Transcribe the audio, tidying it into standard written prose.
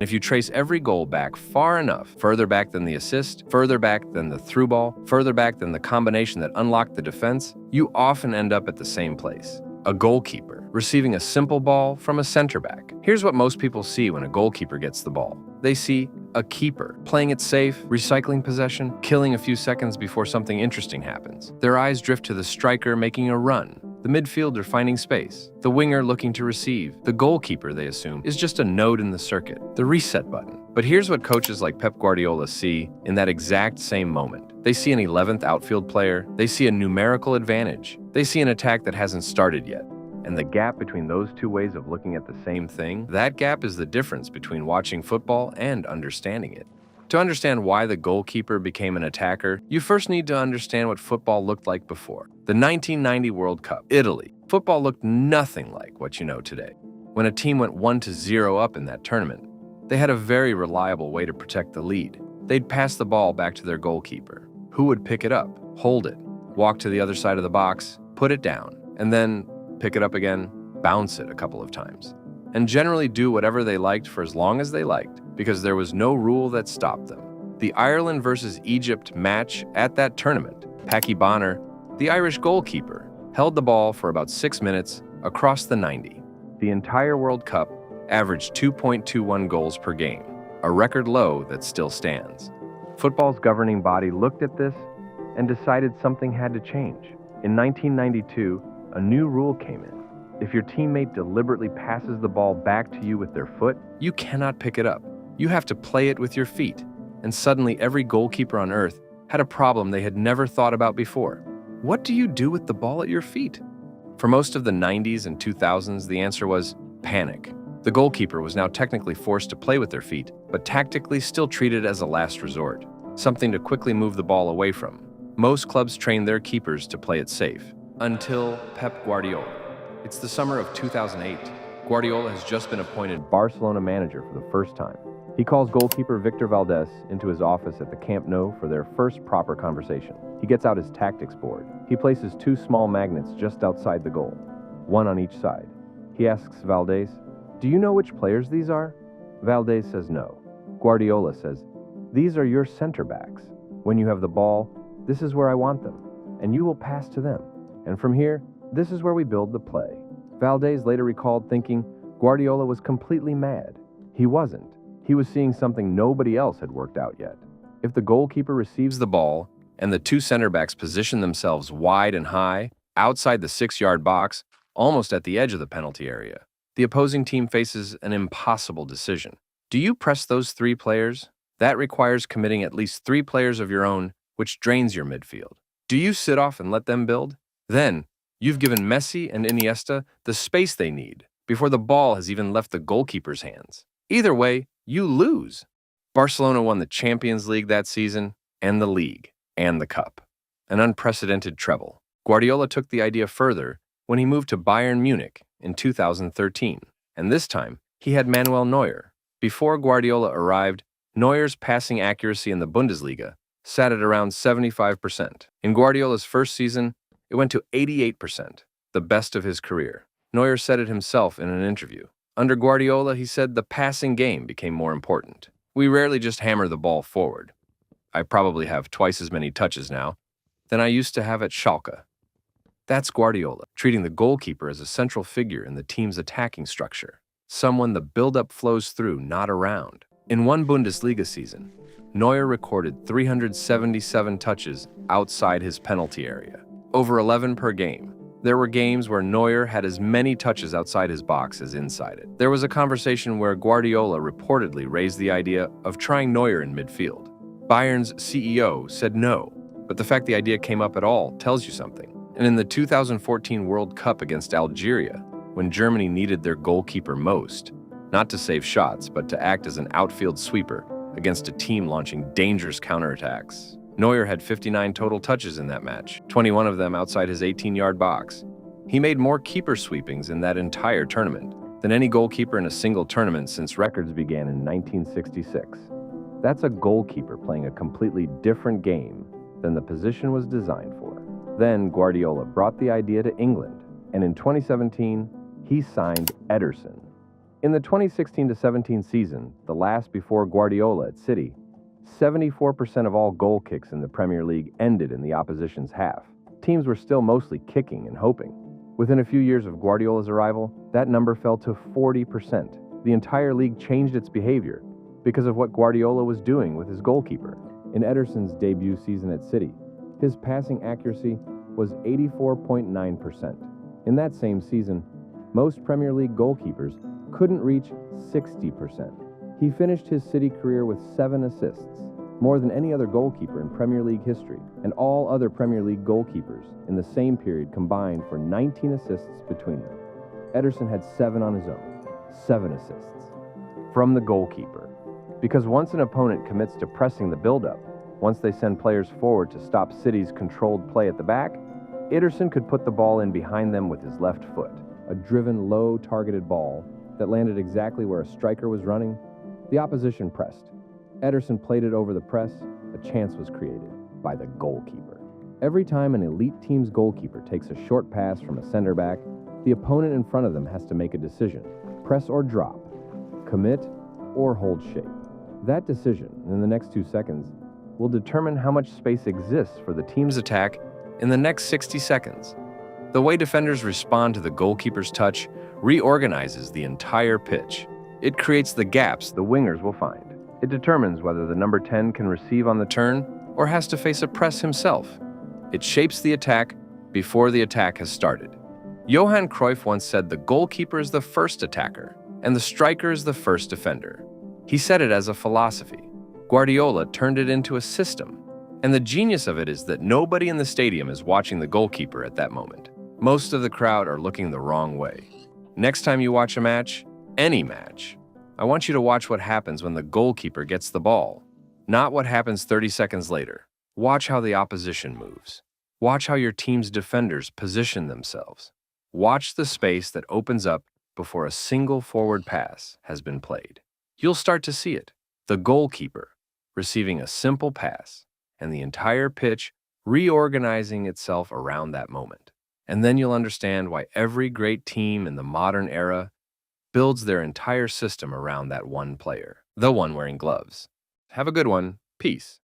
If you trace every goal back far enough, further back than the assist, further back than the through ball, further back than the combination that unlocked the defense, you often end up at the same place. A goalkeeper, receiving a simple ball from a center back. Here's what most people see when a goalkeeper gets the ball. They see a keeper, playing it safe, recycling possession, killing a few seconds before something interesting happens. Their eyes drift to the striker making a run, the midfielder finding space, the winger looking to receive. The goalkeeper, they assume, is just a node in the circuit, the reset button. But here's what coaches like Pep Guardiola see in that exact same moment. They see an 11th outfield player, they see a numerical advantage, they see an attack that hasn't started yet. And the gap between those two ways of looking at the same thing, that gap is the difference between watching football and understanding it. To understand why the goalkeeper became an attacker, you first need to understand what football looked like before. The 1990 World Cup, Italy. Football looked nothing like what you know today. When a team went 1-0 up in that tournament, they had a very reliable way to protect the lead. They'd pass the ball back to their goalkeeper, who would pick it up, hold it, walk to the other side of the box, put it down, and then pick it up again, bounce it a couple of times, and generally do whatever they liked for as long as they liked, because there was no rule that stopped them. The Ireland versus Egypt match at that tournament, Paddy Bonner, the Irish goalkeeper, held the ball for about 6 minutes across the 90. The entire World Cup averaged 2.21 goals per game, a record low that still stands. Football's governing body looked at this and decided something had to change. In 1992, a new rule came in. If your teammate deliberately passes the ball back to you with their foot, you cannot pick it up. You have to play it with your feet. And suddenly every goalkeeper on earth had a problem they had never thought about before. What do you do with the ball at your feet? For most of the 90s and 2000s, the answer was panic. The goalkeeper was now technically forced to play with their feet, but tactically still treated as a last resort, something to quickly move the ball away from. Most clubs trained their keepers to play it safe. Until Pep Guardiola. It's the summer of 2008. Guardiola has just been appointed Barcelona manager for the first time. He calls goalkeeper Victor Valdes into his office at the Camp Nou for their first proper conversation. He gets out his tactics board. He places 2 small magnets just outside the goal, one on each side. He asks Valdes, "Do you know which players these are?" Valdes says no. Guardiola says, "These are your center backs. When you have the ball, this is where I want them, and you will pass to them. And from here, this is where we build the play." Valdes later recalled thinking Guardiola was completely mad. He wasn't. He was seeing something nobody else had worked out yet. If the goalkeeper receives the ball and the 2 center backs position themselves wide and high, outside the 6-yard box, almost at the edge of the penalty area, the opposing team faces an impossible decision. Do you press those 3 players? That requires committing at least 3 players of your own, which drains your midfield. Do you sit off and let them build? Then, you've given Messi and Iniesta the space they need before the ball has even left the goalkeeper's hands. Either way, you lose. Barcelona won the Champions League that season, and the league, and the cup. An unprecedented treble. Guardiola took the idea further when he moved to Bayern Munich in 2013, and this time, he had Manuel Neuer. Before Guardiola arrived, Neuer's passing accuracy in the Bundesliga sat at around 75%. In Guardiola's first season, it went to 88%, the best of his career. Neuer said it himself in an interview. Under Guardiola, he said the passing game became more important. We rarely just hammer the ball forward. I probably have twice as many touches now than I used to have at Schalke. That's Guardiola, treating the goalkeeper as a central figure in the team's attacking structure, someone the build-up flows through, not around. In one Bundesliga season, Neuer recorded 377 touches outside his penalty area, over 11 per game. There were games where Neuer had as many touches outside his box as inside it. There was a conversation where Guardiola reportedly raised the idea of trying Neuer in midfield. Bayern's CEO said no, but the fact the idea came up at all tells you something. And in the 2014 World Cup against Algeria, when Germany needed their goalkeeper most, not to save shots, but to act as an outfield sweeper against a team launching dangerous counterattacks, Neuer had 59 total touches in that match, 21 of them outside his 18-yard box. He made more keeper sweepings in that entire tournament than any goalkeeper in a single tournament since records began in 1966. That's a goalkeeper playing a completely different game than the position was designed for. Then Guardiola brought the idea to England, and in 2017, he signed Ederson. In the 2016-17 season, the last before Guardiola at City, 74% of all goal kicks in the Premier League ended in the opposition's half. Teams were still mostly kicking and hoping. Within a few years of Guardiola's arrival, that number fell to 40%. The entire league changed its behavior because of what Guardiola was doing with his goalkeeper. In Ederson's debut season at City, his passing accuracy was 84.9%. In that same season, most Premier League goalkeepers couldn't reach 60%. He finished his City career with 7 assists, more than any other goalkeeper in Premier League history, and all other Premier League goalkeepers in the same period combined for 19 assists between them. Ederson had 7 on his own, 7 assists. From the goalkeeper. Because once an opponent commits to pressing the build-up, once they send players forward to stop City's controlled play at the back, Ederson could put the ball in behind them with his left foot, a driven, low-targeted ball that landed exactly where a striker was running. The opposition pressed. Ederson played it over the press. A chance was created by the goalkeeper. Every time an elite team's goalkeeper takes a short pass from a center back, the opponent in front of them has to make a decision: press or drop, commit or hold shape. That decision, in the next 2 seconds, will determine how much space exists for the team's attack in the next 60 seconds. The way defenders respond to the goalkeeper's touch reorganizes the entire pitch. It creates the gaps the wingers will find. It determines whether the number 10 can receive on the turn or has to face a press himself. It shapes the attack before the attack has started. Johan Cruyff once said the goalkeeper is the first attacker and the striker is the first defender. He said it as a philosophy. Guardiola turned it into a system. And the genius of it is that nobody in the stadium is watching the goalkeeper at that moment. Most of the crowd are looking the wrong way. Next time you watch a match, any match, I want you to watch what happens when the goalkeeper gets the ball, not what happens 30 seconds later. Watch how the opposition moves. Watch how your team's defenders position themselves. Watch the space that opens up before a single forward pass has been played. You'll start to see it. The goalkeeper receiving a simple pass and the entire pitch reorganizing itself around that moment. And then you'll understand why every great team in the modern era builds their entire system around that one player, the one wearing gloves. Have a good one. Peace.